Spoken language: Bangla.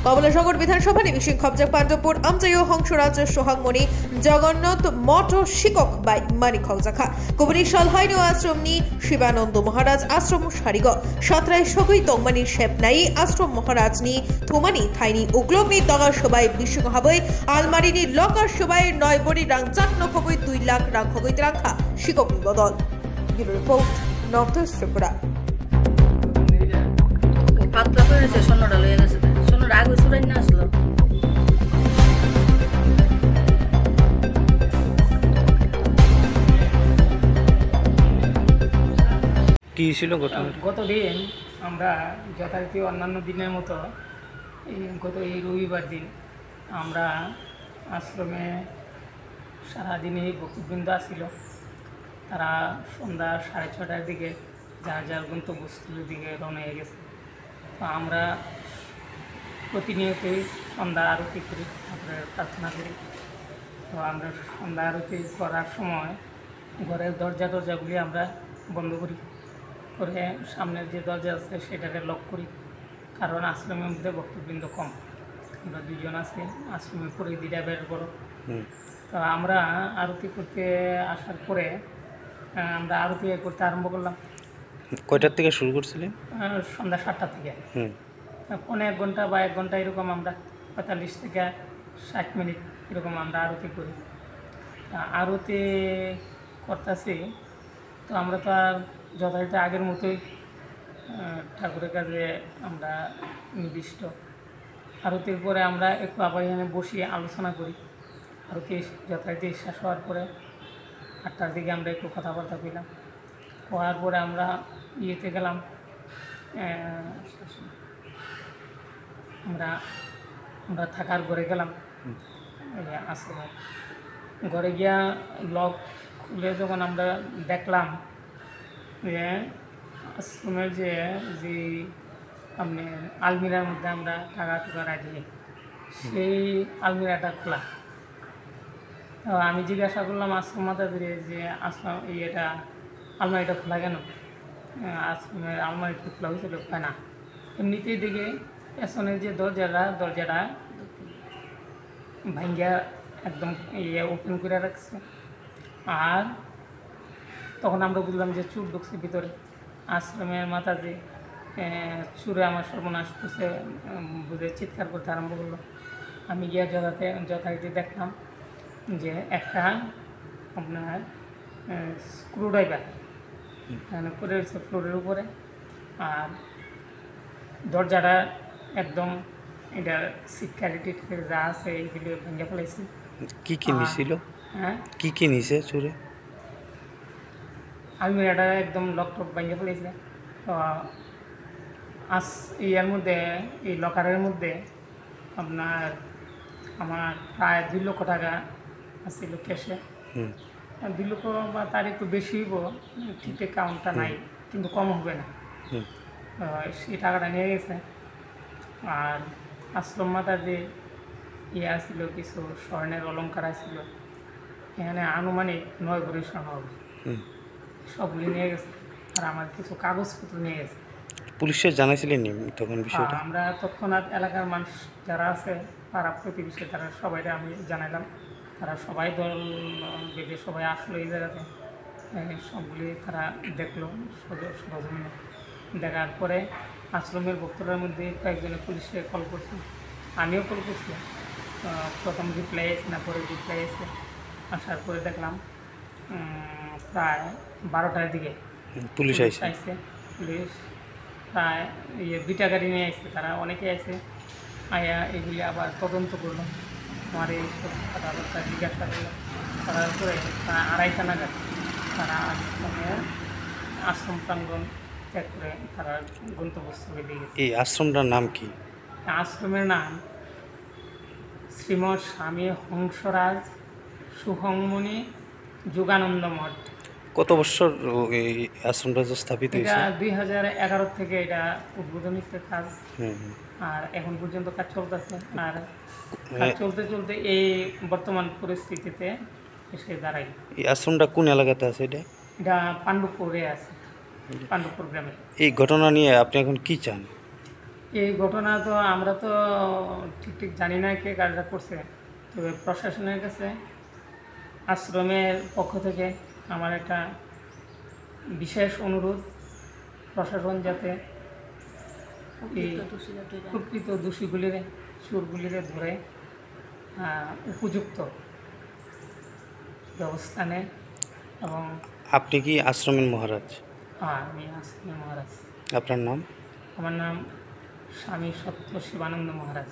কমলাসাগর বিধানসভা নিবিসিং খবজাক পাণ্ডবপুর আমজাইও হংসরাজ সোহাগমণি জগন্নাথ মঠ শিকক বাই মানি খবজাখা কুবরি সালহাইনো আশ্রম নি শিবানন্দ মহারাজ আশ্রম সারিগ সাতরাই সগৈ তংমানি শেপনাই আশ্রম মহারাজ নি থুমানি থাইনি উগ্লবনি দগা সবাই বিশ্বং হাবৈ আলমারিনি লকার সবাই 9 বড়ি রাং চাক নখবৈ 2 লাখ রাং খবৈ রাখা শিকক বদল রিপোর্ট নর্থ ইস্ট ত্রিপুরা পাতলা করে গেছে সোনাটা লয়ে গেছে সোনাটা আগে চুরাই না আসলো কি ছিল গতদিন আমরা যথারীতি অন্যান্য দিনের মতো এই রবিবার দিন আমরা আশ্রমে সারাদিনই ভক্তবৃন্দ আসছিল। তারা সন্ধ্যা 6:30টার দিকে যার যার গন্তব্যস্থলের দিকে রওনা হয়ে গেছে। তো আমরা প্রতিনিয়তই সন্ধ্যা আরতি করি, তারপরে প্রার্থনা করি। তো আমরা সন্ধ্যা আরতি করার সময় ঘরের দরজাগুলি আমরা বন্ধ করি, করে সামনের যে দরজা আছে সেটাকে লক করি, কারণ আশ্রমের মধ্যে ভক্তবৃন্দ কম, আমরা 2 জন আছি, আশ্রমের পরিধিটা বেশ বড়। তো আমরা আরতি করতে আসার পরে আমরা আরতি করতে আরম্ভ করলাম। কয়টার থেকে শুরু করছিলেন? সন্ধ্যা 7টা থেকে। পৌনে 1 ঘন্টা বা 1 ঘন্টা এরকম আমরা 45 থেকে 60 মিনিট এরকম আমরা আরতি করি। আরতি করতেছি তো আমরা তো আর যথারীতি আগের মতোই ঠাকুরের কাছে আমরা নির্দিষ্ট আরতির পরে আমরা একটু আবার এখানে বসিয়ে আলোচনা করি। আরতি যথারীতি শেষ হওয়ার পরে 8টার দিকে আমরা একটু কথাবার্তা কইলাম, হওয়ার পরে আমরা ইয়েতে গেলাম, আমরা থাকার ঘরে গেলাম। আশ্রমে ঘরে গিয়া লক খুলে যখন আমরা দেখলাম যে আশ্রমের যে আপনি আলমিরার মধ্যে আমরা টাকা রাখি, সেই আলমিরাটা খোলা। তো আমি জিজ্ঞাসা করলাম আশ্রম মাতাদের যে আশ্রম এটা আলমারিটা খোলা কেন? আশ্রমের আলমারিটা খোলা হয়েছিল না, এমনিতেই দেখে পেছনের যে দরজাটা ভাঙ্গিয়া একদম ওপেন করে রাখছে। আর তখন আমরা বুঝলাম যে চোর ঢুকছে ভিতরে। আশ্রমের মাতাজি চুরে আমার সর্বনাশ করছে বুঝে চিৎকার করতে আরম্ভ করলো। আমি গিয়ে যথারীতি দেখলাম যে একটা আপনার স্ক্রুড্রাইভার করে রয়েছে ফ্লোরের উপরে, আর দরজাটা একদম এটা সিকিউরিটি যা আছে এইগুলো ভেঙে ফেলেছি। কি নিছিল? হ্যাঁ, কি নিছে চুরে? আলমিরাটা একদম লকটক ভেঙে ফেলেছে। তো এর মধ্যে এই লকারের মধ্যে আপনার আমার প্রায় 2 লক্ষ টাকা আসছিল ক্যাশে। 2 লক্ষ বা তার একটু বেশি হইব, ঠিক কাউন্টটা নাই, কিন্তু কম হবে না। সেই টাকাটা নিয়ে গেছে। আর আশ্রম মাতার যে আসছিল কিছু স্বর্ণের অলঙ্কার আসছিল, এখানে আনুমানিক 9 ভরি স্বর্ণ হবে, সবগুলি নিয়ে গেছে। আর আমার কিছু কাগজপত্র নিয়ে গেছে। পুলিশে জানাইছিলেন তখন বিষয়টা? আমরা তৎক্ষণাৎ এলাকার মানুষ যারা আছে পাড়া প্রতিবেশী তারা সবাই আমি জানাইলাম। তারা সবাই দল বেঁধে সবাই আসলো এই জায়গাতে, সবগুলি তারা দেখলো সরজমিনে। দেখার পরে আশ্রমের ভক্তদের মধ্যে কয়েকজনে পুলিশে কল করছে, আমিও কল করছি। প্রথম রিপ্লাই আসে না, পরে রিপ্লাই আসে। আসার পরে দেখলাম প্রায় 12টার দিকে পুলিশ আসছে। পুলিশ প্রায় 2টা গাড়ি নিয়ে আসছে, তারা অনেকে আসে। আয়া এগুলি আবার তদন্ত করলো, আমার এই সব কথাবার্তা জিজ্ঞাসা করলো। করার পরে প্রায় 2:30টা নাগাদ তারা আশ্রম প্রাঙ্গণ ত্যাগ করে তারা গন্তব্যস্থলে দিয়ে গেছে। এই আশ্রমটার নাম কি? আশ্রমের নাম শ্রীমৎ স্বামী হংসরাজ সোহাগমণি যোগানন্দ মঠ। কত বছর এই আশ্রমটা স্থাপিত হয়েছে? 2011 থেকে এটা উদ্বোধনী কাজ, আর এখন পর্যন্ত কাজ চলতেছে। আর কাজ চলতে এই বর্তমান পরিস্থিতিতে এসে দাঁড়াই। এই আশ্রমটা কোন এলাকাতে আছে? এটা পাণ্ডবপুরে আছে, পাণ্ডবপুর গ্রামে। এই ঘটনা নিয়ে আপনি এখন কি চান? এই ঘটনা তো আমরা তো ঠিক ঠিক জানি না কে কাজটা করছে, তবে প্রশাসনের কাছে আশ্রমের পক্ষ থেকে আমার একটা বিশেষ অনুরোধ, প্রশাসন যাতে এই প্রকৃত দোষীগুলিরে চোরগুলিরে ধরে উপযুক্ত ব্যবস্থা নেয়। এবং আপনি কি আশ্রমের মহারাজ? আমি আশ্রমের মহারাজ। আপনার নাম? আমার নাম স্বামী সত্য শিবানন্দ মহারাজ।